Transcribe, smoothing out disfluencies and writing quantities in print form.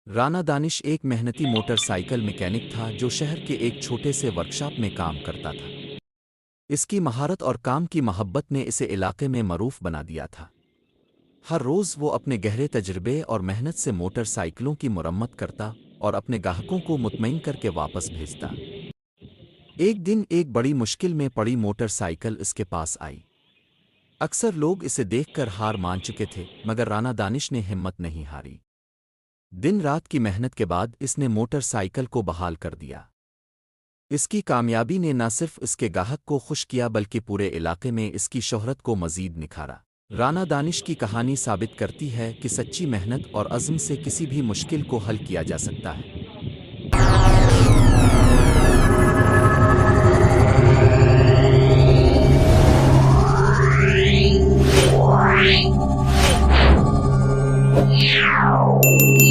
رانا دانش ایک محنتی motor cycle mechanic تھا جو شہر کے ایک چھوٹے سے ورکشاپ میں کام کرتا تھا۔ اس کی مہارت اور کام کی محبت نے اسے علاقے میں معروف بنا دیا تھا۔ ہر روز وہ اپنے گہرے تجربے اور محنت سے موٹر سائیکلوں کی مرمت کرتا اور اپنے گاہکوں کو مطمئن کر کے واپس بھیجتا۔ ایک دن ایک بڑی مشکل میں پڑی موٹر سائیکل اس کے پاس آئی۔ اکثر لوگ اسے دیکھ کر ہار مان چکے تھے، مگر رانا دانش نے ہمت نہیں ہاری۔ دن رات کی محنت کے بعد اس نے موٹر سائیکل کو بحال کر دیا۔ اس کی کامیابی نے نہ صرف اس کے گاہک کو خوش کیا بلکہ پورے علاقے میں اس کی شہرت کو مزید نکھارا۔ رانا دانش کی کہانی ثابت کرتی ہے کہ سچی محنت اور عزم سے کسی بھی مشکل کو حل کیا جا سکتا ہے۔ Yeah.